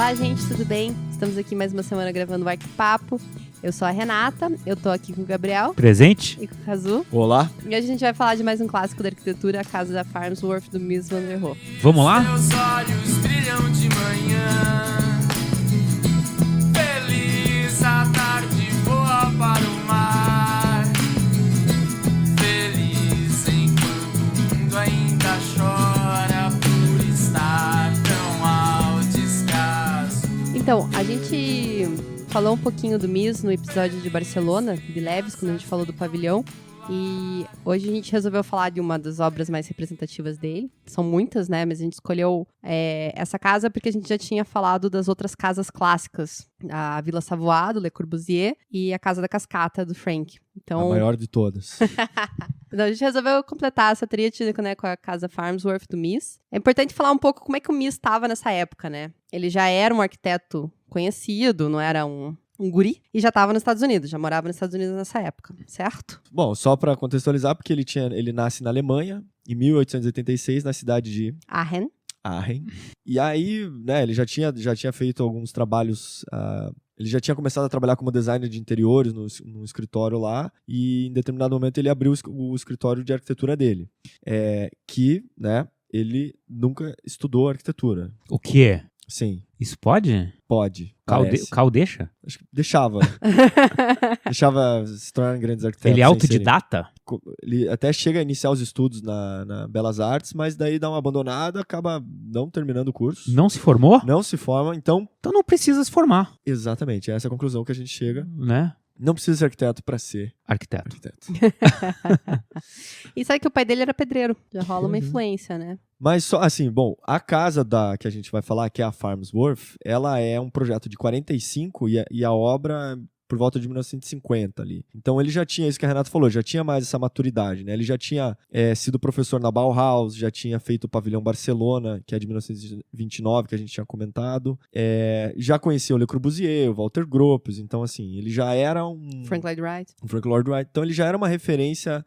Olá, gente, tudo bem? Estamos aqui mais uma semana gravando o Arquipapo. Eu sou a Renata, eu tô aqui com o Gabriel. Presente. E com o Kazu. Olá. E hoje a gente vai falar de mais um clássico da arquitetura, a Casa da Farnsworth, do Mies van der Rohe. Vamos lá? Meus olhos brilham de manhã. Feliz a tarde voa para o mar. Feliz enquanto o mundo ainda chora por estar tão ao descaso. Então, a gente falou um pouquinho do Mies no episódio de Barcelona, de Leves, quando a gente falou do pavilhão. E hoje a gente resolveu falar de uma das obras mais representativas dele. São muitas, né? Mas a gente escolheu essa casa porque a gente já tinha falado das outras casas clássicas. A Vila Savoie, do Le Corbusier, e a Casa da Cascata, do Frank. Então, A maior de todas. então a gente resolveu completar essa tríade, né, com a Casa Farnsworth do Mies. É importante falar um pouco como é que o Mies estava nessa época, né? Ele já era um arquiteto conhecido, não era um guri, e já estava nos Estados Unidos, já morava nos Estados Unidos nessa época, certo? Bom, só para contextualizar, porque ele nasce na Alemanha, em 1886, na cidade de Aachen. E aí, né, ele já tinha feito alguns trabalhos. Ele já tinha começado a trabalhar como designer de interiores no escritório lá, e em determinado momento ele abriu o escritório de arquitetura dele. Que, né, ele nunca estudou arquitetura. O quê? Sim, Isso pode? pode. O parece. Cal deixa? Acho que deixava. Deixava se tornar grandes arquitetos. Ele é sem serem- autodidata? Ele até chega a iniciar os estudos na Belas Artes, mas daí dá uma abandonada, acaba não terminando o curso. Não se formou? Não se forma, então, Então não precisa se formar, exatamente, essa é a conclusão que a gente chega. né? Não precisa ser arquiteto para ser Arquiteto. arquiteto. E sabe que o pai dele era pedreiro, já rola uma influência, né? Mas só assim, bom, a casa que a gente vai falar, que é a Farnsworth, ela é um projeto de 45 e a obra por volta de 1950 ali. Então ele já tinha, isso que a Renata falou, já tinha mais essa maturidade, né? Ele já tinha sido professor na Bauhaus, já tinha feito o Pavilhão Barcelona, que é de 1929, que a gente tinha comentado. Já conhecia o Le Corbusier, o Walter Gropius, então assim, ele já era Frank Lloyd Wright. o Frank Lloyd Wright. Então ele já era uma referência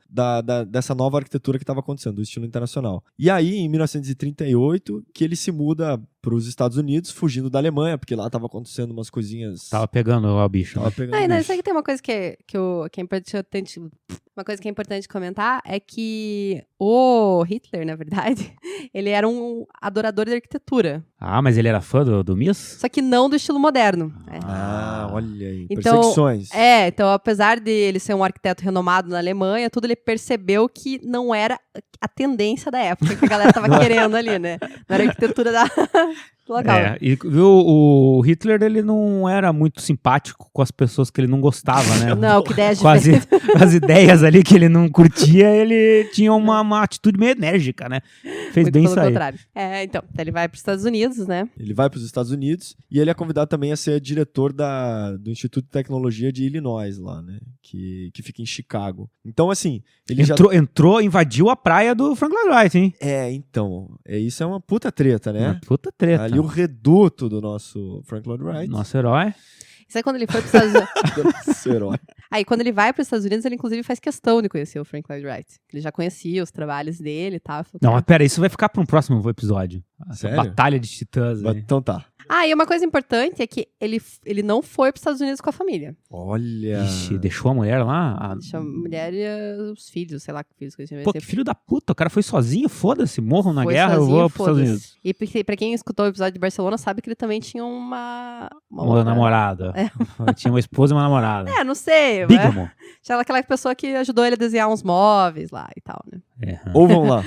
dessa nova arquitetura que estava acontecendo, do estilo internacional. E aí, em 1938, que ele se muda para os Estados Unidos, fugindo da Alemanha, porque lá estava acontecendo umas coisinhas... Tava pegando o bicho. Tava pegando Não, bicho. sabe que tem uma coisa que é importante. Uma coisa que é importante comentar é que o Hitler, na verdade, ele era um adorador da arquitetura. Ah, mas ele era fã do Mies? Só que não do estilo moderno. Olha aí, Então, perseguições. Então, apesar de ele ser um arquiteto renomado na Alemanha, tudo ele percebeu que não era a tendência da época que a galera tava querendo ali, né? Não era a arquitetura do local. E viu, o Hitler, ele não era muito simpático com as pessoas que ele não gostava, né? Não, que ideias Com diferentes. as ideias ali que ele não curtia, ele tinha uma atitude meio enérgica, né? Fez Muito bem pelo isso aí. contrário. Então ele vai para os Estados Unidos, né? Ele vai para os Estados Unidos e ele é convidado também a ser diretor do Instituto de Tecnologia de Illinois lá, né? Que fica em Chicago. Então, assim, ele Entrou, invadiu a praia do Frank Lloyd Wright, hein? Então, isso é uma puta treta, né? Uma puta treta. Ali o reduto do nosso Frank Lloyd Wright. Nosso herói. Isso aí quando ele foi para os Estados Unidos. Nosso herói. Aí quando ele vai para os Estados Unidos, ele inclusive faz questão de conhecer o Frank Lloyd Wright. Ele já conhecia os trabalhos dele e tal. Falou, Não, mas pera, isso vai ficar para um próximo episódio. Essa Sério? batalha de titãs aí. Então tá. E uma coisa importante é que ele não foi para os Estados Unidos com a família. Olha. Ixi, deixou a mulher lá? Deixou a mulher e os filhos, sei lá que filhos que eles tinham. Pô, que filho da puta, o cara foi sozinho, foda-se, morram na Foi guerra, eu sozinho, vou pros Estados foda-se. Unidos. E pra quem escutou o episódio de Barcelona, sabe que ele também tinha uma Uma namorada. Tinha uma esposa e uma namorada. não sei. Bígamo. Tinha aquela pessoa que ajudou ele a desenhar uns móveis lá e tal, né? Ou vão lá.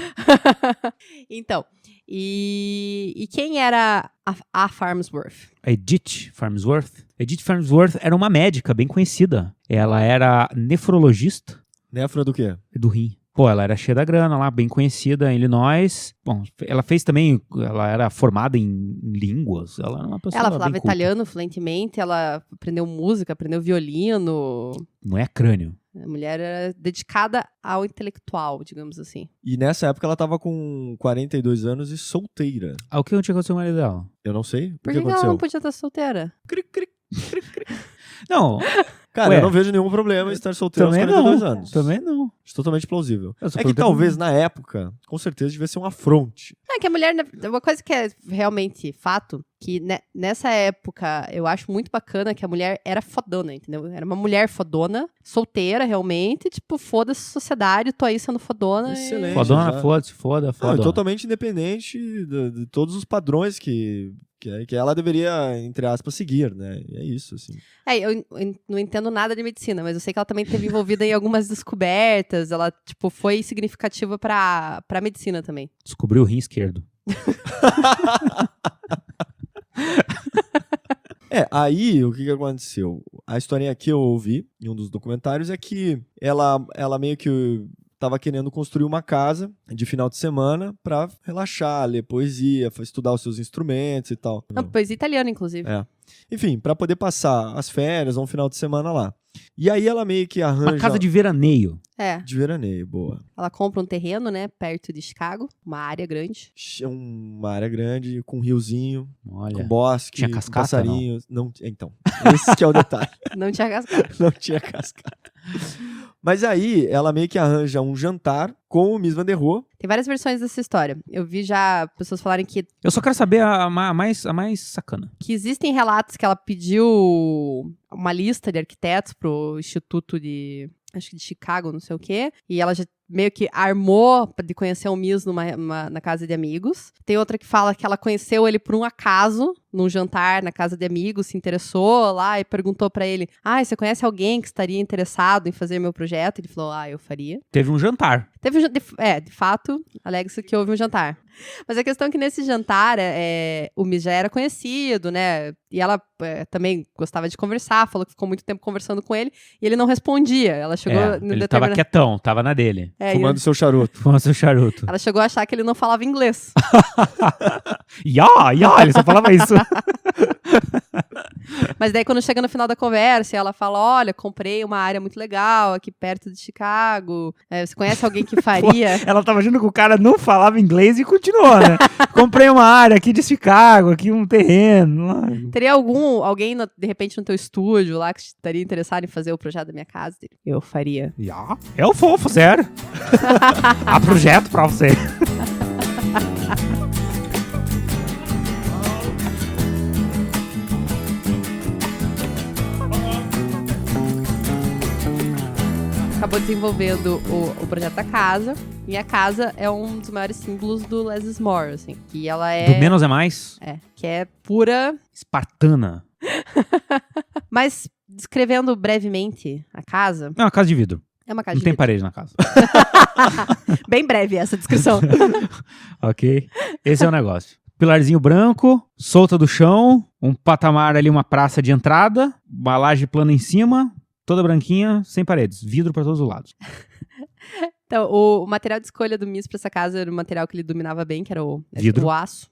Então, e quem era a Farnsworth? A Edith Farnsworth. Edith Farnsworth era uma médica bem conhecida. Ela era nefrologista Nefra do quê? do rim. Pô, ela era cheia da grana lá, bem conhecida em Illinois. Bom, ela fez também, ela era formada em línguas. Ela era uma pessoa Ela bem falava culta. italiano fluentemente, ela aprendeu música, aprendeu violino. Não é crânio. A mulher era dedicada ao intelectual, digamos assim. E nessa época ela tava com 42 anos e solteira. O que tinha acontecido com o marido dela? Eu não sei. Por O que que ela aconteceu? não podia estar solteira? Cri, cri. Não, Cara, eu não vejo nenhum problema em estar solteiro aos 42 anos. Também não. Acho totalmente plausível. Eu sou É que talvez, na época, com certeza devia ser um afronte. É que a mulher, uma coisa que é realmente fato, que nessa época eu acho muito bacana que a mulher era fodona, entendeu? Era uma mulher fodona, solteira realmente, tipo, foda-se sociedade, tô aí sendo fodona. Excelente. Fodona, já. foda-se, foda. Não, totalmente independente de todos os padrões que ela deveria, entre aspas, seguir, né? E é isso, assim. Eu não entendo nada de medicina, mas eu sei que ela também esteve envolvida em algumas descobertas, ela, tipo, foi significativa pra medicina também. Descobriu o rim esquerdo. Aí o que aconteceu? A historinha que eu ouvi em um dos documentários é que ela meio que tava querendo construir uma casa de final de semana pra relaxar, ler poesia, estudar os seus instrumentos e tal. Não, poesia italiana, inclusive. Enfim, pra poder passar as férias ou um final de semana lá. E aí ela meio que arranja... Uma casa de veraneio. De veraneio, boa. Ela compra um terreno, né, perto de Chicago, uma área grande. Uma área grande, com um riozinho, Olha. com bosque, Tinha com cascata, passarinhos. Não, então, esse que é o detalhe. Não tinha cascata. Não tinha cascata. Mas aí, ela meio que arranja um jantar com o Mies van der Rohe. Tem várias versões dessa história. Eu vi já pessoas falarem que Eu só quero saber a mais sacana. existem relatos que ela pediu uma lista de arquitetos pro Instituto de Chicago, não sei o quê, e ela já meio que armou de conhecer o Mies na casa de amigos. Tem outra que fala que ela conheceu ele por um acaso, num jantar na casa de amigos, se interessou lá e perguntou pra ele, você conhece alguém que estaria interessado em fazer meu projeto? Ele falou, eu faria. Teve um jantar. Teve de fato, alega-se que houve um jantar. Mas a questão é que nesse jantar, o Mies já era conhecido, né? E ela também gostava de conversar, falou que ficou muito tempo conversando com ele, e ele não respondia. Ela chegou... Ele tava quietão, tava na dele. Fumando seu charuto. Fumando seu charuto. Ela chegou a achar que ele não falava inglês. Ele só falava isso. Mas daí quando chega no final da conversa, ela fala, olha, comprei uma área muito legal aqui perto de Chicago, você conhece alguém que faria? Ela tava achando que o cara não falava inglês e continuou, né? Comprei uma área aqui de Chicago, aqui um terreno. Teria alguém, de repente, no teu estúdio lá que estaria interessado em fazer o projeto da minha casa? Eu faria. Eu vou fazer. Há projeto pra você. Acabou desenvolvendo o projeto da casa, e a casa é um dos maiores símbolos do Less is More, assim, que ela é... Do menos é mais? Que é pura... Espartana. Mas, descrevendo brevemente a casa... É uma casa de vidro. É uma casa Não de tem vidro. parede na casa. Bem breve essa descrição. Ok. Esse é o negócio. Pilarzinho branco, solta do chão, um patamar ali, uma praça de entrada, uma laje plana em cima, toda branquinha, sem paredes, vidro para todos os lados. Então, o material de escolha do Mies para essa casa era o material que ele dominava bem, que era o aço.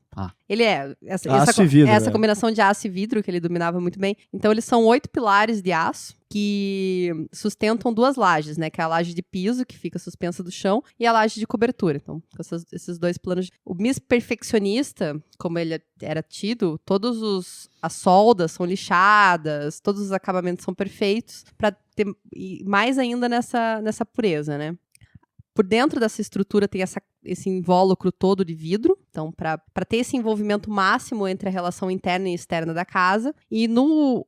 Ele Aço e vidro, essa combinação de aço e vidro que ele dominava muito bem. Então, eles são 8 pilares de aço que sustentam 2 lajes, né? Que é a laje de piso, que fica suspensa do chão, e a laje de cobertura. Então, com esses 2 planos. O Mies perfeccionista, como ele era tido, as soldas são lixadas, todos os acabamentos são perfeitos, para ter mais ainda nessa pureza, né? Por dentro dessa estrutura tem esse invólucro todo de vidro, então para ter esse envolvimento máximo entre a relação interna e externa da casa. E no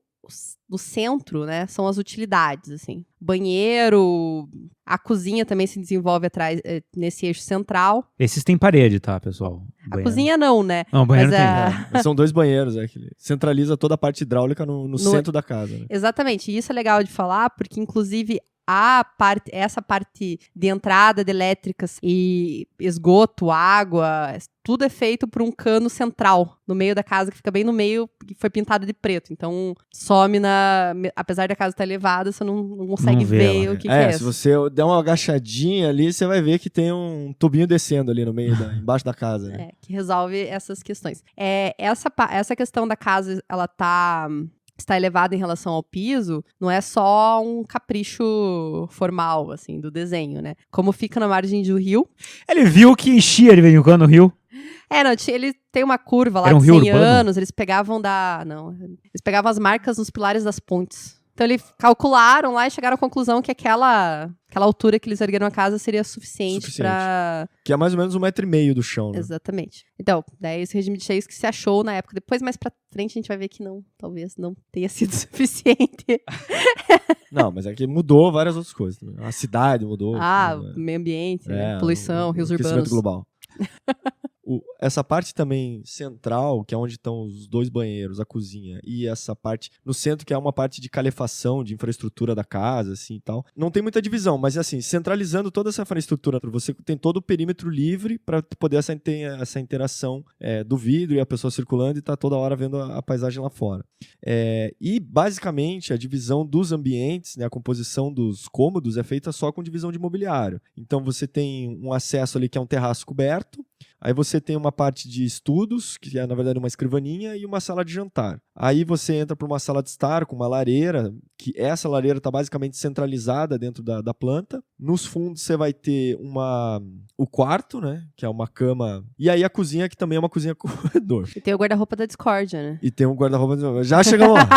centro, né, são as utilidades, assim. Banheiro, a cozinha também se desenvolve atrás, nesse eixo central. Esses têm parede, tá, pessoal? A cozinha não, né? Não, o banheiro tem. Mas são 2 banheiros, que centraliza toda a parte hidráulica no centro da casa. Né? Exatamente, e isso é legal de falar, porque inclusive essa parte de entrada de elétricas e esgoto, água, tudo é feito por um cano central no meio da casa, que fica bem no meio, que foi pintado de preto. Então, apesar da casa estar elevada, você não consegue ver o que é. Se você der uma agachadinha ali, você vai ver que tem um tubinho descendo ali no meio, embaixo da casa. Né? Que resolve essas questões. Essa questão da casa, ela está elevada em relação ao piso, não é só um capricho formal, assim, do desenho, né? Como fica na margem do rio. Ele viu que enchia de vez em quando o rio. Ele tem uma curva lá Era um de rio 100 urbano? anos, eles pegavam as marcas nos pilares das pontes. Então, eles calcularam lá e chegaram à conclusão que aquela altura que eles ergueram a casa seria suficiente pra... Que é mais ou menos 1,5 metro do chão, né? Exatamente. Então, daí esse regime de cheios que se achou na época. Depois, mais pra frente, a gente vai ver que não, talvez não tenha sido suficiente. Não, mas é que mudou várias outras coisas. Também. A cidade mudou. O meio ambiente, né? Poluição, rios urbanos. Global. Essa parte também central, que é onde estão os 2 banheiros, a cozinha, e essa parte no centro, que é uma parte de calefação, de infraestrutura da casa, assim e tal. Não tem muita divisão, mas assim, centralizando toda essa infraestrutura, você tem todo o perímetro livre para poder essa interação do vidro e a pessoa circulando e tá toda hora vendo a paisagem lá fora. E basicamente a divisão dos ambientes, né, a composição dos cômodos é feita só com divisão de mobiliário. Então você tem um acesso ali que é um terraço coberto. Aí você tem uma parte de estudos, que é na verdade uma escrivaninha, e uma sala de jantar. Aí você entra para uma sala de estar com uma lareira, que essa lareira está basicamente centralizada dentro da planta. Nos fundos você vai ter o quarto, né, que é uma cama. E aí a cozinha, que também é uma cozinha corredor. E tem o guarda-roupa da discórdia, né? E tem um guarda-roupa... Já chegamos lá.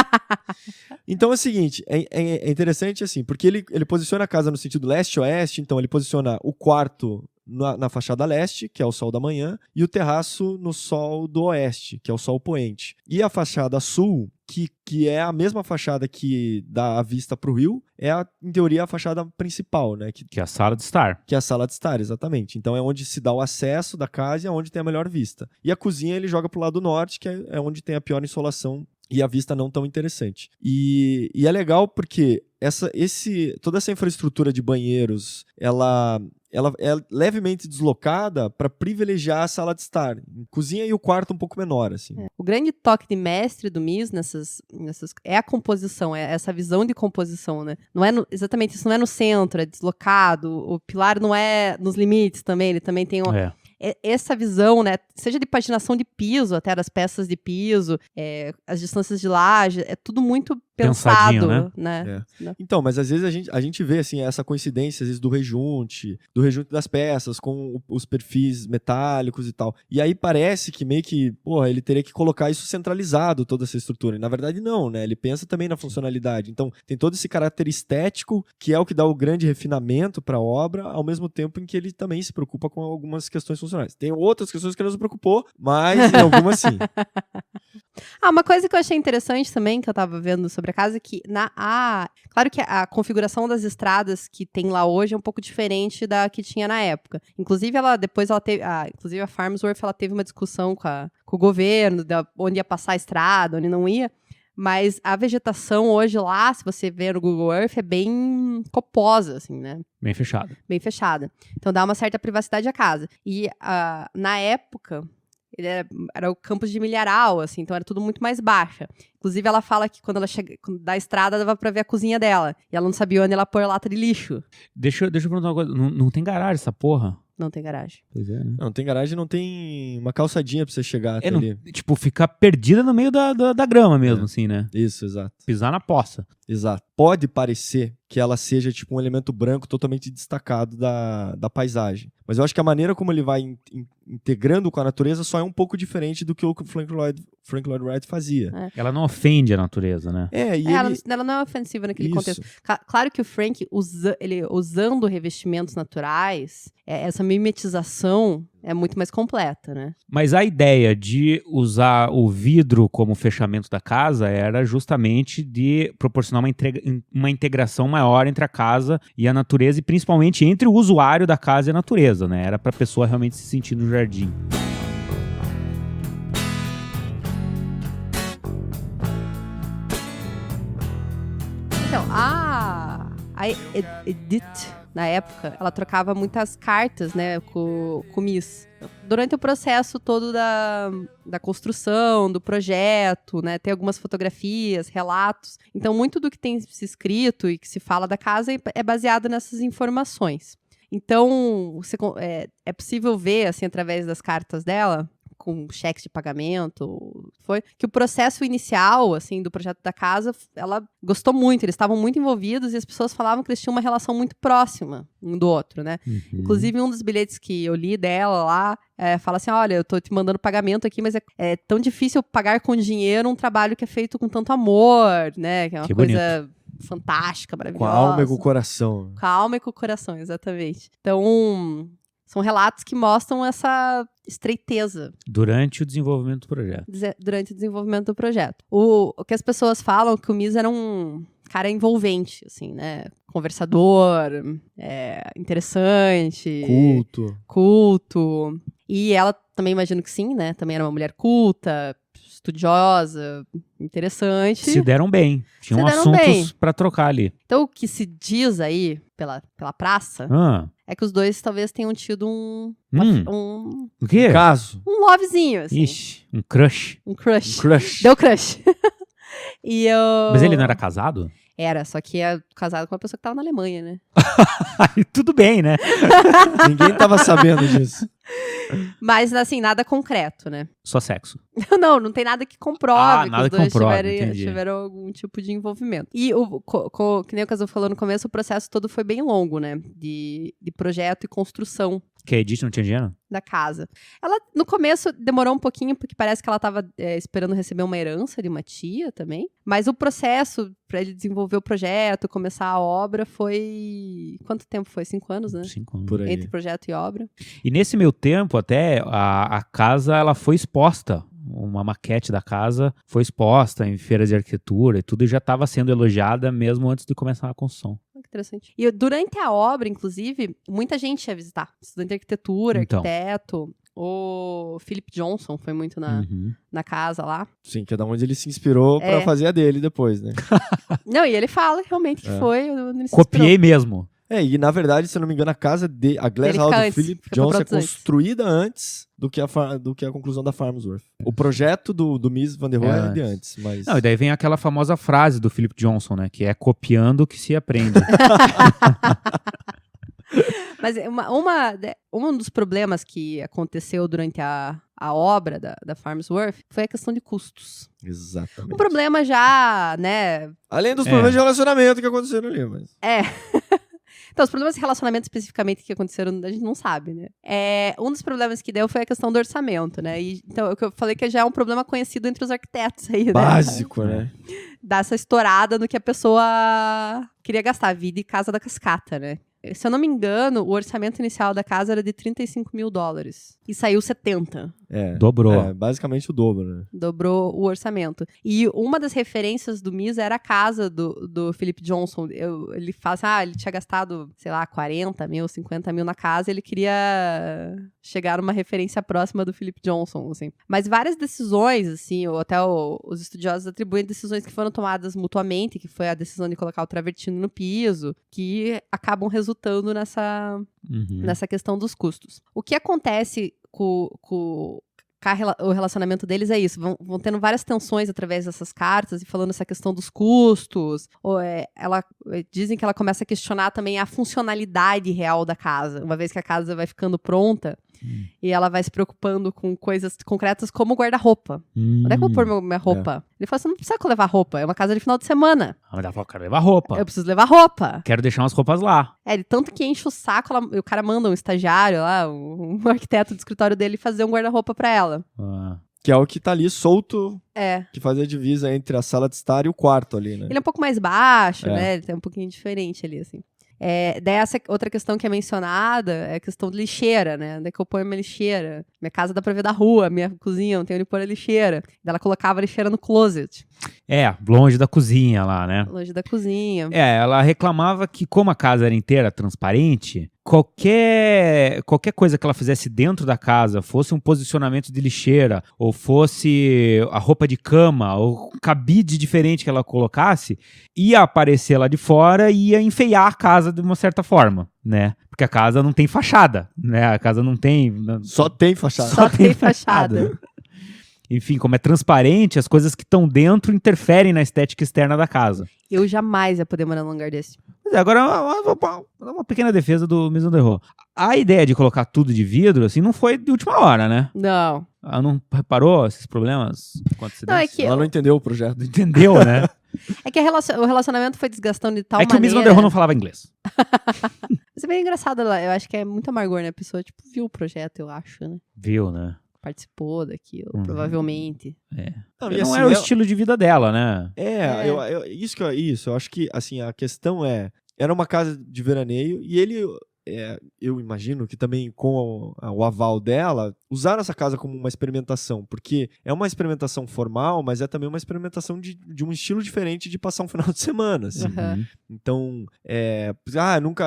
Então é o seguinte, é interessante assim, porque ele posiciona a casa no sentido leste-oeste, então ele posiciona o quarto na fachada leste, que é o sol da manhã, e o terraço no sol do oeste, que é o sol poente. E a fachada sul, que é a mesma fachada que dá a vista para o rio, em teoria, a fachada principal, né? Que é a sala de estar. Que é a sala de estar, exatamente. Então é onde se dá o acesso da casa e é onde tem a melhor vista. E a cozinha ele joga para o lado norte, que é onde tem a pior insolação e a vista não tão interessante. E é legal porque toda essa infraestrutura de banheiros, ela é levemente deslocada para privilegiar a sala de estar. Cozinha e o quarto um pouco menor, assim. O grande toque de mestre do Mies nessas é a composição, é essa visão de composição, né? Não é exatamente isso, não é no centro, é deslocado. O pilar não é nos limites também, ele também tem essa visão, né, seja de paginação de piso, até das peças de piso, as distâncias de laje, é tudo muito pensado, né? Então, mas às vezes a gente vê assim, essa coincidência às vezes do rejunte das peças com os perfis metálicos e tal. E aí parece que meio que, ele teria que colocar isso centralizado, toda essa estrutura. E na verdade não, né? Ele pensa também na funcionalidade. Então, tem todo esse caráter estético, que é o que dá o grande refinamento para a obra, ao mesmo tempo em que ele também se preocupa com algumas questões funcionais. Tem outras questões que ele não se preocupou, mas em algumas sim. Uma coisa que eu achei interessante também, que eu tava vendo sobre a casa, é que claro que a configuração das estradas que tem lá hoje é um pouco diferente da que tinha na época. Inclusive, inclusive a Farnsworth, ela teve uma discussão com o governo, onde ia passar a estrada, onde não ia. Mas a vegetação hoje lá, se você ver no Google Earth, é bem coposa, assim, né? Bem fechada. Bem fechada. Então dá uma certa privacidade à casa. E na época, ele era o campus de milharal, assim, então era tudo muito mais baixa. Inclusive, ela fala que quando ela chega da estrada, dava pra ver a cozinha dela. E ela não sabia onde ela pôr lata de lixo. Deixa eu perguntar uma coisa. Não tem garagem essa porra? Não tem garagem. Pois é, né? Não tem garagem, não tem uma calçadinha pra você chegar até ali. Tipo, ficar perdida no meio da grama mesmo, assim, né? Isso, exato. Pisar na poça. Exato. Pode parecer que ela seja tipo um elemento branco totalmente destacado da paisagem. Mas eu acho que a maneira como ele vai integrando com a natureza só é um pouco diferente do que o Frank Lloyd Wright fazia. Ela não ofende a natureza, né? Ela não é ofensiva naquele contexto. Claro que o Frank, ele usando revestimentos naturais, essa mimetização é muito mais completa, né? Mas a ideia de usar o vidro como fechamento da casa era justamente de proporcionar uma integração maior entre a casa e a natureza, e principalmente entre o usuário da casa e a natureza, né? Era para a pessoa realmente se sentir no jardim. Então, a Edith, na época, ela trocava muitas cartas, né, com o Mies. Durante o processo todo da construção, do projeto, né, tem algumas fotografias, relatos. Então, muito do que tem se escrito e que se fala da casa é baseado nessas informações. Então, é possível ver, assim, através das cartas dela, com cheques de pagamento, que o processo inicial, assim, do projeto da casa, ela gostou muito, eles estavam muito envolvidos e as pessoas falavam que eles tinham uma relação muito próxima um do outro, né? Uhum. Inclusive, um dos bilhetes que eu li dela lá, fala assim, olha, eu tô te mandando pagamento aqui, mas é tão difícil pagar com dinheiro um trabalho que é feito com tanto amor, né? Que é uma coisa fantástica, Com maravilhosa. a alma e com o coração. Com a alma e com o coração, exatamente. Então, são relatos que mostram essa estreiteza Durante o desenvolvimento do projeto. durante o desenvolvimento do projeto. O que as pessoas falam que o Mies era um cara envolvente, assim, né? Conversador, interessante. Culto. E ela também, imagino que sim, né? Também era uma mulher culta, estudiosa, interessante. Se deram bem. Tinham deram assuntos bem. pra trocar ali. Então, o que se diz aí, pela praça, Ah, é que os dois talvez tenham tido um o quê? Caso. lovezinho, assim. Ixi, um crush. Um crush. Crush. Deu crush. E eu... Mas ele não era casado? Era, só que é casado com uma pessoa que tava na Alemanha, né? Aí tudo bem, né? Ninguém tava sabendo disso. Mas, assim, nada concreto, né? Só sexo. Não tem nada que comprove nada que que os dois comprove, entendi. tiveram algum tipo de envolvimento. E, que nem o Caso falou no começo, o processo todo foi bem longo, né? De projeto e construção Que a Edith não tinha dinheiro? da casa. Ela, no começo, demorou um pouquinho, porque parece que ela tava esperando receber uma herança de uma tia também. Mas o processo pra ele desenvolver o projeto, começar a obra, foi... Quanto tempo foi? 5 anos, né? 5 anos. Por aí. Entre projeto e obra. E nesse meio tempo, até, a casa ela foi exposta. Uma maquete da casa foi exposta em feiras de arquitetura e tudo, e já estava sendo elogiada mesmo antes de começar a construção. Que interessante. E durante a obra, inclusive, muita gente ia visitar. Estudante de arquitetura, Então. arquiteto. O Philip Johnson foi muito Uhum. na casa lá. Sim, que é da onde ele se inspirou pra fazer a dele depois, né? Não, e ele fala realmente que foi. Onde ele se Copiei mesmo. E na verdade, se eu não me engano, a casa a Glass Ele House fica do antes, Philip fica Johnson é pronto antes. construída antes do que a conclusão da Farnsworth. O projeto do Mies van der Rohe é de antes, mas... Não, e daí vem aquela famosa frase do Philip Johnson, né? Que é copiando que se aprende. Mas um dos problemas que aconteceu durante a obra da Farnsworth foi a questão de custos. Exatamente. Um problema já, né? Além dos problemas de relacionamento que aconteceram ali, mas... Então, os problemas de relacionamento especificamente que aconteceram, a gente não sabe, né? Um dos problemas que deu foi a questão do orçamento, né? Então, o que eu falei que já é um problema conhecido entre os arquitetos aí, né? Básico, né? Dá essa estourada no que a pessoa queria gastar, a vida e casa da cascata, né? Se eu não me engano, o orçamento inicial da casa era de $35 mil. E saiu 70. Dobrou. Basicamente o dobro, né? Dobrou o orçamento. E uma das referências do Mies era a casa do Philip Johnson. Ele fala assim, ele tinha gastado, sei lá, 40 mil, 50 mil na casa. Ele queria chegar numa referência próxima do Philip Johnson, assim. Mas várias decisões, assim, ou até os estudiosos atribuem decisões que foram tomadas mutuamente, que foi a decisão de colocar o travertino no piso, que acabam resultando nessa questão dos custos. O que acontece com o relacionamento deles é isso, vão tendo várias tensões através dessas cartas e falando essa questão dos custos, dizem que ela começa a questionar também a funcionalidade real da casa, uma vez que a casa vai ficando pronta e ela vai se preocupando com coisas concretas como guarda-roupa. Onde é que eu vou pôr minha roupa? Ele fala assim, não precisa levar roupa, é uma casa de final de semana. Mas ela falou, quero levar roupa. Eu preciso levar roupa. Quero deixar umas roupas lá. De tanto que enche o saco, o cara manda um estagiário lá, um arquiteto do escritório dele fazer um guarda-roupa pra ela. Que é o que tá ali solto, É. que faz a divisa entre a sala de estar e o quarto ali, né? Ele é um pouco mais baixo, né? Ele tem um pouquinho diferente ali, assim. Daí essa outra questão que é mencionada é a questão de lixeira, né? Onde é que eu ponho minha lixeira? Minha casa dá pra ver da rua, minha cozinha não tem onde pôr a lixeira. Daí ela colocava a lixeira no closet. Longe da cozinha lá, né? Longe da cozinha. Ela reclamava que como a casa era inteira transparente, qualquer coisa que ela fizesse dentro da casa, fosse um posicionamento de lixeira, ou fosse a roupa de cama, ou um cabide diferente que ela colocasse, ia aparecer lá de fora e ia enfeiar a casa de uma certa forma, né? Porque a casa não tem fachada, né? A casa não tem... Só tem fachada. Só tem fachada. Enfim, como é transparente, as coisas que estão dentro interferem na estética externa da casa. Eu jamais ia poder morar num lugar desse. Mas agora, uma pequena defesa do Mies van der Rohe. A ideia de colocar tudo de vidro, assim, não foi de última hora, né? Não. Ela não reparou esses problemas? Não, é que... Ela não entendeu o projeto. Entendeu, né? É que o relacionamento foi desgastando de tal É que o Mies maneira... van der Rohe não falava inglês. Mas é bem engraçado, eu acho que é muito amargor, né? A pessoa, viu o projeto, eu acho, né? Viu, né? participou daquilo, Uhum. provavelmente. Não, Não é o estilo de vida dela, né? Isso, eu acho que, assim, a questão era uma casa de veraneio e ele, eu imagino que também com o aval dela, usaram essa casa como uma experimentação, porque é uma experimentação formal, mas é também uma experimentação de um estilo diferente de passar um final de semana, assim. Uhum. Então,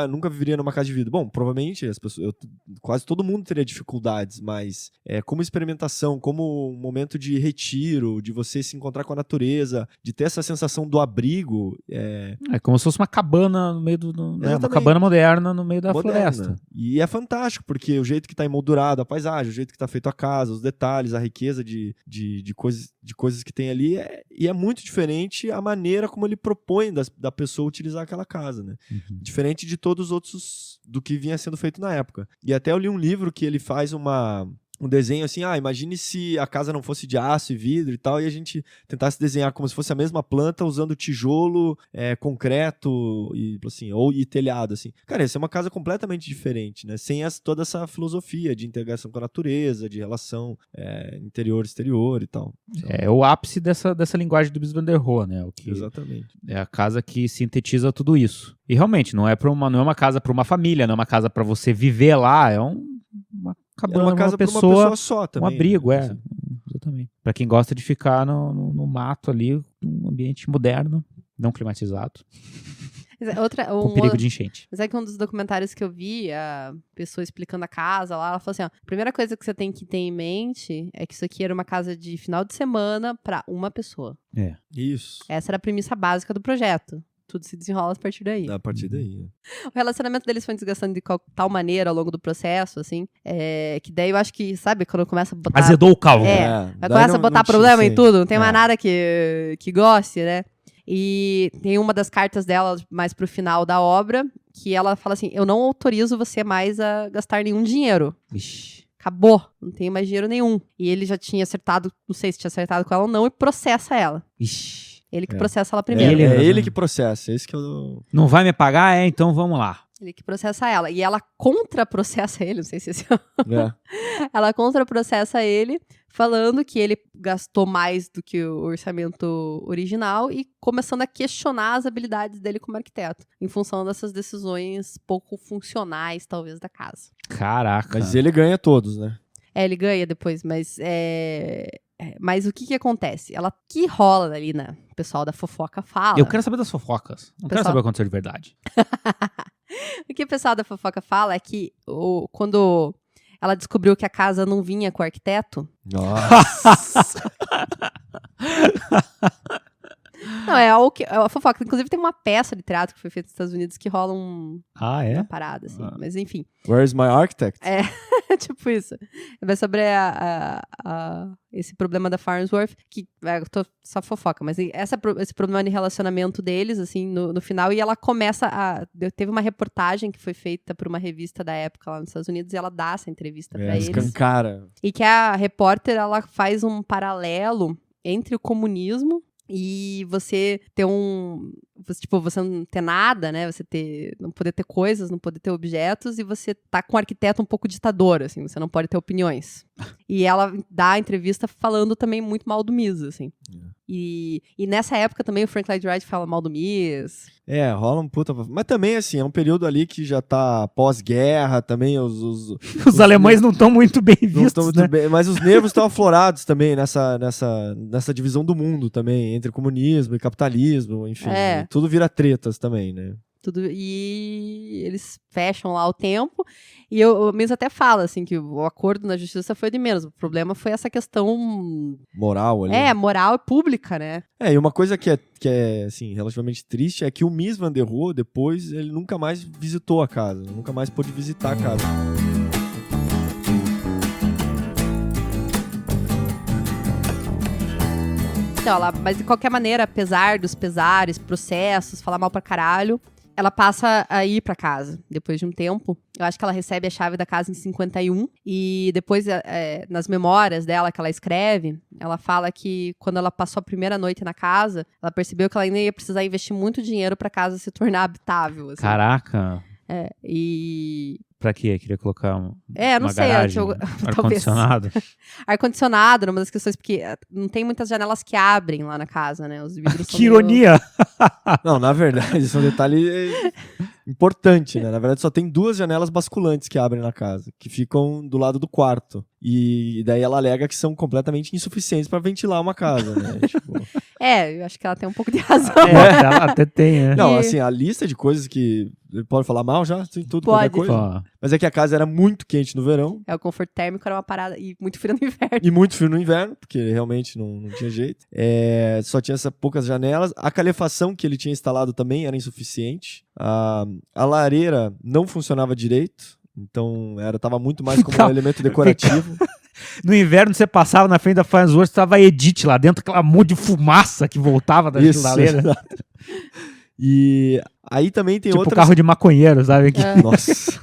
nunca viveria numa casa de vidro. Bom, provavelmente as pessoas, quase todo mundo teria dificuldades, mas como experimentação, como um momento de retiro, de você se encontrar com a natureza, de ter essa sensação do abrigo. É como se fosse uma cabana no meio uma Exatamente. cabana moderna no meio da Moderna. floresta. E é fantástico, porque o jeito que está emoldurado a paisagem, o jeito que está feito a casa, os detalhes, a riqueza de coisas que tem ali, e é muito diferente a maneira como ele propõe da pessoa utilizar aquela casa, né? Uhum. Diferente de todos os outros do que vinha sendo feito na época. E até eu li um livro que ele faz um desenho assim, imagine se a casa não fosse de aço e vidro e tal, e a gente tentasse desenhar como se fosse a mesma planta usando tijolo, concreto e telhado, assim. Cara, isso é uma casa completamente diferente, né? Sem toda essa filosofia de integração com a natureza, de relação interior-exterior e tal. Então, É o ápice dessa linguagem do Mies van der Rohe, né? exatamente. É a casa que sintetiza tudo isso. E realmente, não é uma casa para uma família, não é uma casa para você viver lá, é uma cabana, uma casa uma para pessoa, uma pessoa só também. um abrigo, né? assim. Exatamente. Para quem gosta de ficar no mato ali, num ambiente moderno, não climatizado, com perigo de enchente. Mas é que um dos documentários que eu vi, a pessoa explicando a casa lá, ela falou assim, a primeira coisa que você tem que ter em mente é que isso aqui era uma casa de final de semana para uma pessoa. Isso. Essa era a premissa básica do projeto. Tudo se desenrola a partir daí. A partir daí. O relacionamento deles foi desgastando de tal maneira ao longo do processo, assim, que daí eu acho que, sabe, quando começa a botar... Azedou o caldo. Aí começa a botar problema em tudo, não tem mais É. nada que goste, né? E tem uma das cartas dela mais pro final da obra, que ela fala assim, eu não autorizo você mais a gastar nenhum dinheiro. Ixi. Acabou, não tem mais dinheiro nenhum. E ele já tinha acertado, não sei se tinha acertado com ela ou não, e processa ela. Ixi. Ele que processa ela primeiro. Ele que processa, esse que eu... Não vai me pagar? Então vamos lá. Ele que processa ela. E ela contra-processa ele, não sei se esse É. Ela contra-processa ele, falando que ele gastou mais do que o orçamento original e começando a questionar as habilidades dele como arquiteto, em função dessas decisões pouco funcionais, talvez, da casa. Caraca. Mas ele ganha todos, né? Ele ganha depois, mas mas o que acontece? Ela que rola ali, né? O pessoal da fofoca fala. Eu quero saber das fofocas. Não quero Pessoal- saber o que aconteceu de verdade. O que o pessoal da fofoca fala é que quando ela descobriu que a casa não vinha com o arquiteto, Nossa. não, é a fofoca. Inclusive tem uma peça de teatro que foi feita nos Estados Unidos que rola uma É? parada, assim. Ah. Mas enfim, Where's my architect? é tipo isso. Vai sobre esse problema da Farnsworth, que eu tô só fofoca, mas esse problema de relacionamento deles, assim, no final, e ela começa teve uma reportagem que foi feita por uma revista da época lá nos Estados Unidos, e ela dá essa entrevista pra eles. Escancara. E que a repórter, ela faz um paralelo entre o comunismo e você ter você não ter nada, né? Não poder ter coisas, não poder ter objetos, e você tá com um arquiteto um pouco ditador, assim, você não pode ter opiniões. E ela dá a entrevista falando também muito mal do Mies, assim. E nessa época também o Frank Lloyd Wright fala mal do Mies. Rola um puta... Mas também, assim, é um período ali que já tá pós-guerra, também os Os alemães não estão muito bem não vistos, estão muito né? bem, mas os nervos estão aflorados também nessa divisão do mundo também, entre comunismo e capitalismo, enfim. Tudo vira tretas também, né? E eles fecham lá o tempo, e o Mies até fala, assim, que o acordo na justiça foi de menos. O problema foi essa questão... Moral ali. Moral e pública, né? E uma coisa que é assim, relativamente triste é que o Mies van der Rohe, depois, ele nunca mais visitou a casa, nunca mais pôde visitar a casa. Então, mas de qualquer maneira, apesar dos pesares, processos, falar mal pra caralho, ela passa a ir pra casa, depois de um tempo. Eu acho que ela recebe a chave da casa em 51. E depois, nas memórias dela que ela escreve, ela fala que quando ela passou a primeira noite na casa, ela percebeu que ela ainda ia precisar investir muito dinheiro pra casa se tornar habitável. Assim. Caraca. E... Pra quê? Queria colocar não uma sei. garagem, Talvez. ar-condicionado. Ar-condicionado, uma das questões, porque não tem muitas janelas que abrem lá na casa, né? Os vidros são Que ironia! Não, na verdade, isso é um detalhe importante, né? Na verdade, só tem 2 janelas basculantes que abrem na casa, que ficam do lado do quarto. E daí ela alega que são completamente insuficientes pra ventilar uma casa, né? Tipo... eu acho que ela tem um pouco de razão. Ela até tem, né? Não, E- assim, a lista de coisas que... Pode falar mal já? Sim, tudo, Pode. qualquer coisa. Ó, Mas é que a casa era muito quente no verão O conforto térmico era uma parada e muito frio no inverno. e muito frio no inverno, porque realmente não tinha jeito. Só tinha essas poucas janelas. A calefação que ele tinha instalado também era insuficiente. A lareira não funcionava direito. Então, tava muito mais como um elemento decorativo. no inverno, você passava na frente da Farnsworth, tava a Edith lá dentro, aquela monte de fumaça que voltava da Isso, geladeira. exato. E aí também tem Tipo outras... carro de maconheiro, sabe? Que... Nossa.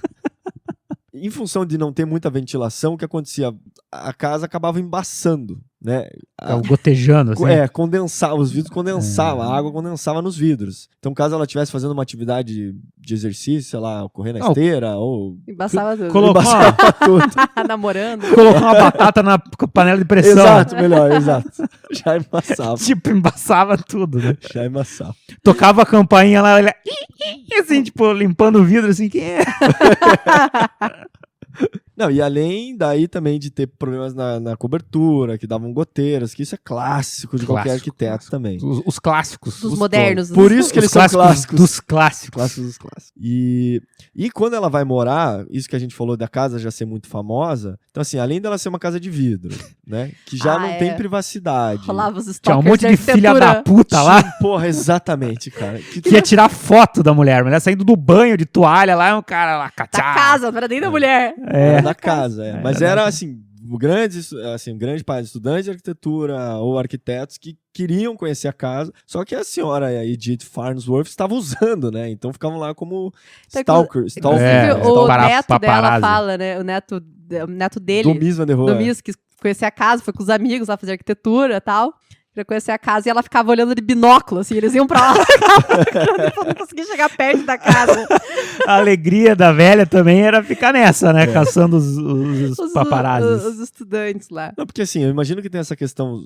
Em função de não ter muita ventilação, o que acontecia? A casa acabava embaçando, né? Ficava gotejando, assim. Condensava, os vidros condensavam, a água condensava nos vidros. Então, caso ela estivesse fazendo uma atividade de exercício, sei lá, correr na esteira, ou... Embaçava tudo. Colocou tudo. Namorando. uma batata na panela de pressão. Exato, melhor, exato. Já embaçava. Tipo, embaçava tudo, né? Já embaçava. Tocava a campainha lá, ela... assim, tipo, limpando o vidro, assim, quem é? Não, e além daí também de ter problemas na cobertura, que davam goteiras, que isso é clássico de qualquer arquiteto também. Os clássicos. Dos modernos. Por isso que Os eles são clássicos. Dos clássicos. Clássicos dos clássicos. E quando ela vai morar, isso que a gente falou da casa já ser muito famosa, então assim, além dela ser uma casa de vidro, né, que já não tem privacidade. Rolava os Tinha stalkers um monte de filha arquitetura. da puta lá Porra, exatamente, cara. que ia tirar foto da mulher. A mulher saindo do banho de toalha lá, e um cara lá, Da cachá. casa, não era nem da mulher. Era da casa, é. Mas Era era assim, grande parte de estudantes de arquitetura ou arquitetos que queriam conhecer a casa, só que a senhora Edith Farnsworth estava usando, né? Então ficavam lá como stalkers. Inclusive, o stalker. neto dela Paparazzi. fala, né? O neto dele, do Mies van der Rohe. do Mies, quis conhecer a casa, foi com os amigos lá fazer arquitetura e tal. Pra conhecer a casa e ela ficava olhando de binóculo, assim, eles iam pra lá, não conseguia chegar perto da casa. A alegria da velha também era ficar nessa, né? Caçando os paparazzis. Os estudantes lá. Não, porque assim, eu imagino que tem essa questão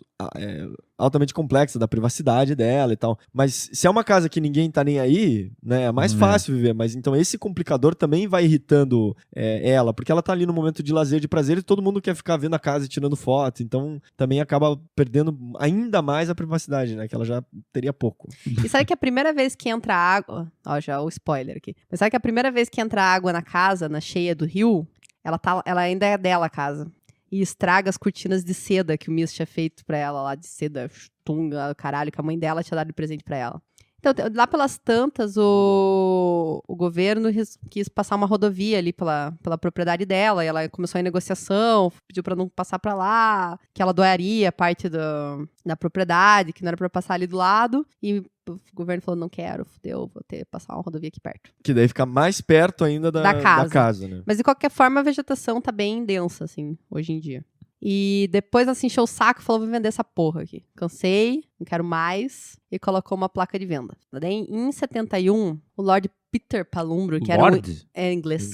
altamente complexa da privacidade dela e tal, mas se é uma casa que ninguém tá nem aí, né, é mais fácil viver, mas então esse complicador também vai irritando ela, porque ela tá ali no momento de lazer, de prazer, e todo mundo quer ficar vendo a casa e tirando foto, então também acaba perdendo ainda mais a privacidade, né, que ela já teria pouco. E sabe que a primeira vez que entra água, ó, já o spoiler aqui, mas sabe que a primeira vez que entra água na casa, na cheia do rio, ela ainda é dela a casa. E estraga as cortinas de seda que o Mies tinha feito pra ela lá, de seda, tunga, caralho, que a mãe dela tinha dado de presente pra ela. Então, lá pelas tantas, o governo quis passar uma rodovia ali pela propriedade dela, e ela começou em negociação, pediu pra não passar pra lá, que ela doaria parte da propriedade, que não era pra passar ali do lado, e o governo falou, não quero, fudeu, vou ter que passar uma rodovia aqui perto. Que daí fica mais perto ainda da casa, né? Mas de qualquer forma, a vegetação tá bem densa, assim, hoje em dia. E depois, assim, encheu o saco e falou, vou vender essa porra aqui. Cansei, não quero mais. E colocou uma placa de venda. Daí, em 71, o Lord Peter Palumbro, que era inglês.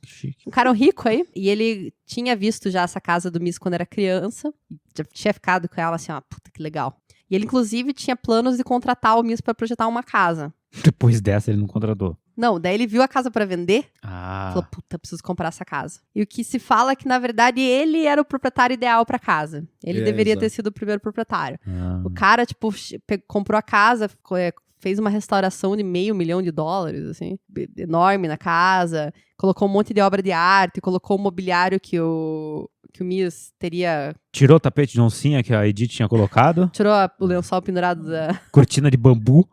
Que chique. Um cara rico aí. E ele tinha visto já essa casa do Mies quando era criança. Já tinha ficado com ela assim, ó, puta que legal. E ele, inclusive, tinha planos de contratar o Mies pra projetar uma casa. Depois dessa, ele não contratou. Não, daí ele viu a casa pra vender. Falou, puta, preciso comprar essa casa. E o que se fala é que, na verdade, ele era o proprietário ideal pra casa. Ele deveria ter sido o primeiro proprietário. O cara, tipo, comprou a casa, fez uma restauração de $500 mil, assim, enorme na casa, colocou um monte de obra de arte, colocou o mobiliário que o Mies teria... Tirou o tapete de oncinha que a Edith tinha colocado. Tirou o lençol pendurado da... Cortina de bambu.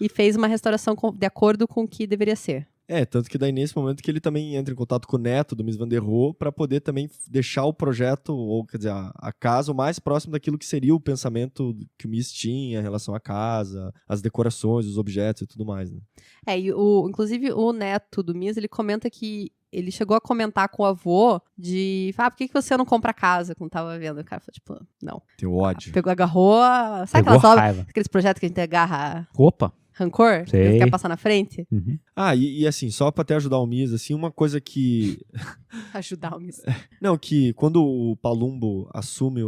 E fez uma restauração de acordo com o que deveria ser. Tanto que daí nesse momento que ele também entra em contato com o neto do Mies van der Rohe para poder também deixar o projeto, ou quer dizer, a casa o mais próximo daquilo que seria o pensamento que o Mies tinha em relação à casa, as decorações, os objetos e tudo mais, né? Inclusive o neto do Mies, ele comenta que ele chegou a comentar com o avô por que você não compra casa quando tava vendo? O cara falou, tipo, não. Tem ódio. Agarrou, sabe Pegou aquelas obras, raiva. aqueles projetos que a gente agarra... Roupa. rancor? Sei. Ele quer passar na frente? Uhum. E assim, só pra até ajudar o Miz, assim, uma coisa que... Ajudar o Miz. Não, que quando o Palumbo assume,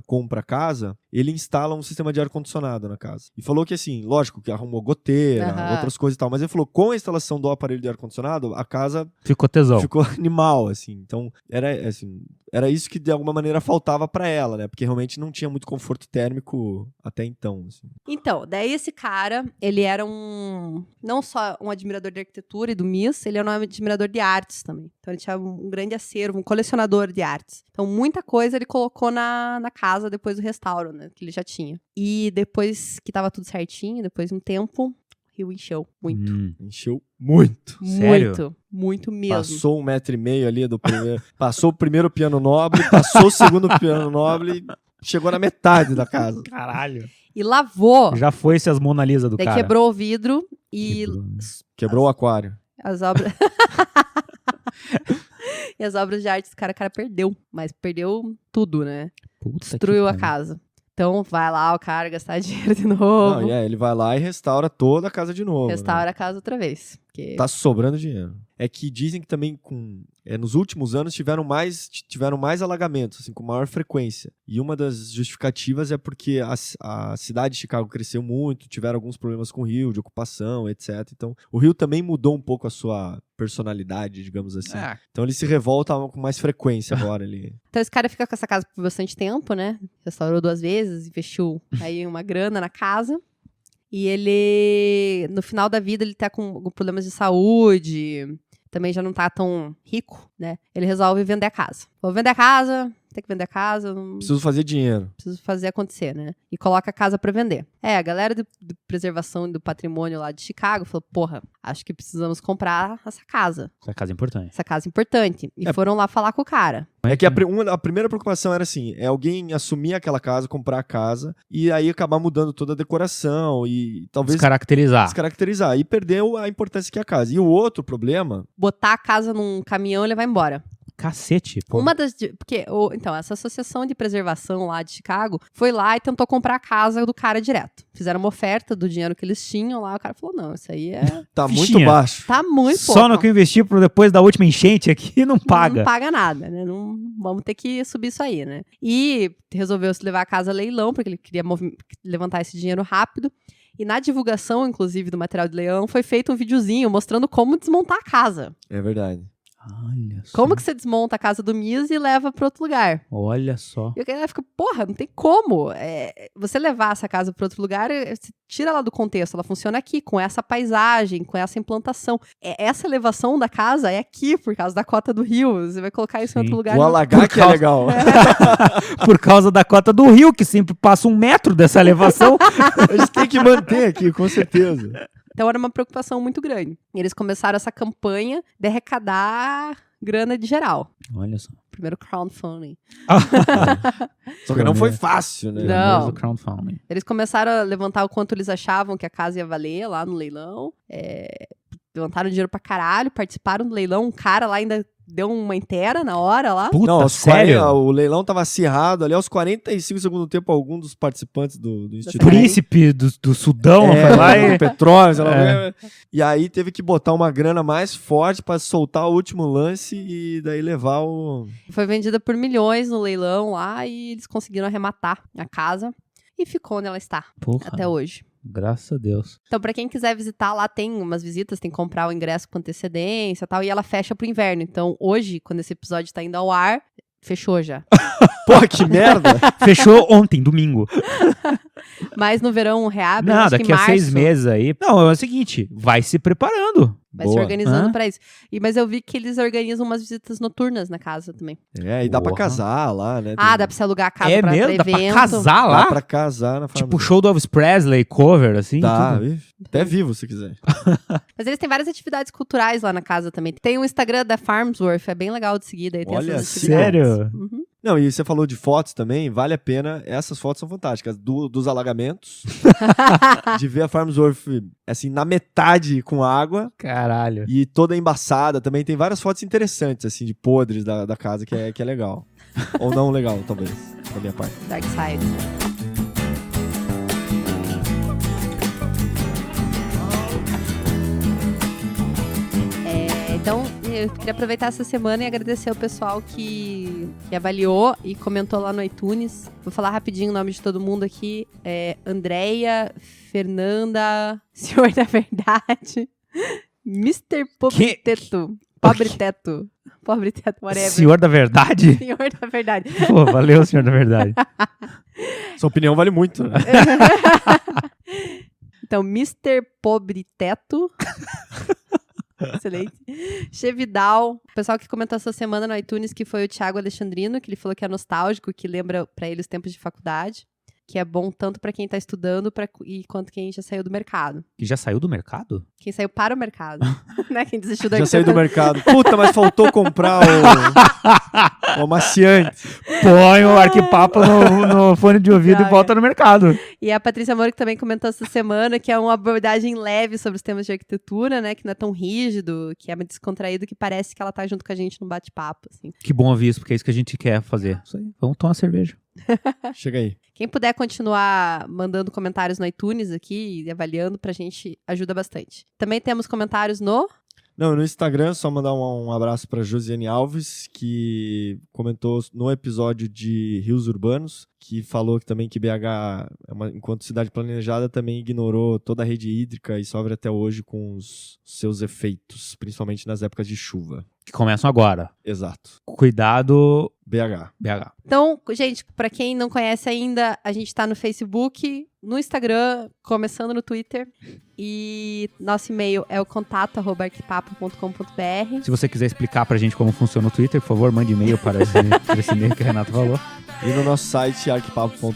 compra a casa, ele instala um sistema de ar-condicionado na casa. E falou que assim, lógico, que arrumou goteira, outras coisas e tal, mas ele falou, com a instalação do aparelho de ar-condicionado, a casa Ficou tesão. ficou animal, assim. Então, era isso que de alguma maneira faltava pra ela, né? Porque realmente não tinha muito conforto térmico até então, assim. Então, daí esse cara, ele era não só um admirador de arquitetura e do Miss, ele era um admirador de artes também. Então ele tinha um grande acervo, um colecionador de artes. Então muita coisa ele colocou na casa depois do restauro, né? Que ele já tinha. E depois que tava tudo certinho, depois de um tempo, o rio encheu muito. Encheu muito. Sério? Muito mesmo. Passou 1,5 metro ali do primeiro... Passou o primeiro piano nobre, passou o segundo piano nobre e chegou na metade da casa. Caralho. E lavou. Já foi-se as Mona Lisa do Daí cara. quebrou o vidro e Quebrou o aquário. as obras... E as obras de arte, o cara perdeu. Mas perdeu tudo, né? Puta Destruiu que a pariu. casa. Então vai lá o cara gastar dinheiro de novo. Não, ele vai lá e restaura toda a casa de novo. Restaura né? a casa outra vez. Porque... Tá sobrando dinheiro. É que dizem que também nos últimos anos tiveram mais alagamentos, assim, com maior frequência. E uma das justificativas é porque a cidade de Chicago cresceu muito, tiveram alguns problemas com o rio, de ocupação, etc. Então, o rio também mudou um pouco a sua personalidade, digamos assim. Ah, Então, ele se revolta com mais frequência agora. Então esse cara fica com essa casa por bastante tempo, né? Restaurou 2 vezes, investiu aí uma grana na casa. E ele, no final da vida, ele tá com problemas de saúde, também já não tá tão rico, né? Ele resolve vender a casa. Vou vender a casa, tem que vender a casa, não Preciso fazer dinheiro. preciso fazer acontecer, né? E coloca a casa pra vender. A galera de preservação do patrimônio lá de Chicago falou, porra, acho que precisamos comprar essa casa. essa casa é importante. Essa casa é importante. E foram lá falar com o cara. É que a primeira preocupação era assim, é alguém assumir aquela casa, comprar a casa, e aí acabar mudando toda a decoração e talvez Descaracterizar. descaracterizar. E perdeu a importância que é a casa. E o outro problema... Botar a casa num caminhão e levar embora. Cacete, pô. Então, essa associação de preservação lá de Chicago foi lá e tentou comprar a casa do cara direto. Fizeram uma oferta do dinheiro que eles tinham lá. O cara falou, não, isso aí Tá Fichinha. muito baixo. tá muito pouco. Só no que eu investi depois da última enchente aqui não paga. Não paga nada, né? Não, vamos ter que subir isso aí, né? E resolveu se levar a casa a leilão, porque ele queria levantar esse dinheiro rápido. E na divulgação, inclusive, do material de leilão, foi feito um videozinho mostrando como desmontar a casa. É verdade. Olha só. Como que você desmonta a casa do Miz e leva para outro lugar? Olha só. E o cara fica, porra, não tem como. Você levar essa casa para outro lugar, você tira ela do contexto. Ela funciona aqui, com essa paisagem, com essa implantação. Essa elevação da casa é aqui, por causa da cota do rio. Você vai colocar isso em Sim. outro lugar. O alagar que é legal. Por causa da cota do rio, que sempre passa 1 metro dessa elevação. A gente tem que manter aqui, com certeza. Então era uma preocupação muito grande. E eles começaram essa campanha de arrecadar grana de geral. Olha só. Primeiro crowdfunding. Só que não foi fácil, né? Não. Do crowdfunding. Eles começaram a levantar o quanto eles achavam que a casa ia valer lá no leilão. Levantaram dinheiro pra caralho, participaram do leilão. Um cara lá ainda deu uma inteira na hora lá. Puta, Não, sério? O leilão tava acirrado ali aos 45 segundos do tempo. Algum dos participantes do Instituto Príncipe do Sudão foi lá do e... petróleo, sei lá. E aí teve que botar uma grana mais forte pra soltar o último lance e daí levar o... Foi vendida por milhões no leilão lá e eles conseguiram arrematar a casa. E ficou onde ela está Porra, até hoje. graças a Deus. Então, pra quem quiser visitar, lá tem umas visitas, tem que comprar o ingresso com antecedência e tal, e ela fecha pro inverno. Então, hoje, quando esse episódio tá indo ao ar, fechou já. Pô, que merda! Fechou ontem, domingo. Mas no verão reabre, Não, acho daqui que a março, 6 meses aí. Não, é o seguinte, vai se preparando. vai se Boa. organizando Hã? pra isso. Mas eu vi que eles organizam umas visitas noturnas na casa também. E dá pra Porra. casar lá, né? Ah, dá pra você alugar a casa É pra mesmo? Dá pra evento. casar Dá lá? pra casar na família. Tipo show do Elvis Presley, cover, assim? Tá, tudo. até vivo se quiser. Mas eles têm várias atividades culturais lá na casa também. Tem o Instagram da Farmsworth, é bem legal de seguir, daí tem Olha, essas atividades. sério? Uhum. Não, e você falou de fotos também, vale a pena. Essas fotos são fantásticas. Dos alagamentos, de ver a Farmsworth, assim, na metade com água Caralho. e toda embaçada. Também tem várias fotos interessantes, assim, de podres da casa, que é legal. Ou não legal, talvez, da minha parte. Dark Side. Então, eu queria aproveitar essa semana e agradecer o pessoal que avaliou e comentou lá no iTunes. Vou falar rapidinho o nome de todo mundo aqui. Andréia, Fernanda, Senhor da Verdade, Mr. Pobre Teto. Pobre Teto. Pobre Teto, whatever. Senhor da Verdade? Senhor da Verdade. Pô, valeu, Senhor da Verdade. Sua opinião vale muito, né? Então, Mr. Pobre Teto. Excelente. Chevidal, o pessoal que comentou essa semana no iTunes, que foi o Thiago Alexandrino, que ele falou que é nostálgico, que lembra pra ele os tempos de faculdade, que é bom tanto pra quem tá estudando e quanto quem já saiu do mercado. Que já saiu do mercado? Quem saiu para o mercado, né? Quem desistiu da Já saiu do mercado. Puta, mas faltou comprar o amaciante. Põe o Arquipapo no fone de ouvido e volta no mercado. E a Patrícia Moura, que também comentou essa semana, que é uma abordagem leve sobre os temas de arquitetura, né? Que não é tão rígido, que é descontraído, que parece que ela tá junto com a gente num bate-papo, assim. Que bom ouvir isso, porque é isso que a gente quer fazer. Isso aí. Vamos tomar cerveja. Chega aí. Quem puder continuar mandando comentários no iTunes aqui e avaliando pra gente, ajuda bastante. Também temos comentários no Instagram, só mandar um abraço pra Josiane Alves, que comentou no episódio de Rios Urbanos, que falou que também que BH, enquanto cidade planejada, também ignorou toda a rede hídrica e sofre até hoje com os seus efeitos, principalmente nas épocas de chuva. Que começam agora. Exato. Cuidado, BH. Então, gente, pra quem não conhece ainda, a gente tá no Facebook, no Instagram, começando no Twitter. E nosso e-mail é o contato@arquipapo.com.br. Se você quiser explicar pra gente como funciona o Twitter, por favor, mande e-mail para esse e-mail que a Renata falou. E no nosso site, arquipapo.com.br.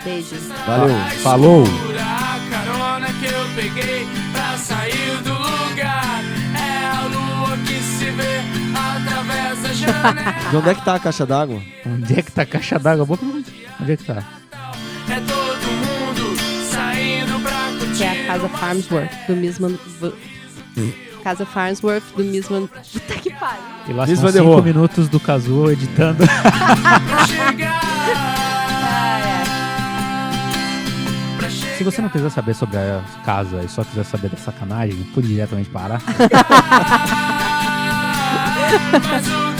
Beijo. Valeu. Falou! A carona que eu peguei pra sair do lugar é a lua que se vê através da janela. De onde é que tá a caixa d'água? Onde é que tá a caixa d'água? Boa pergunta. Onde é que tá? É todo mundo saindo pra curtir. Que é a Casa Farnsworth, do Misman... Casa Farnsworth, do Misman... Puta que pariu! E lá Isso são vai 5 derrubar. minutos do Kazuo editando. Pra chegar. Pra chegar. Se você não quiser saber sobre a casa e só quiser saber da sacanagem, pode diretamente parar. Mas o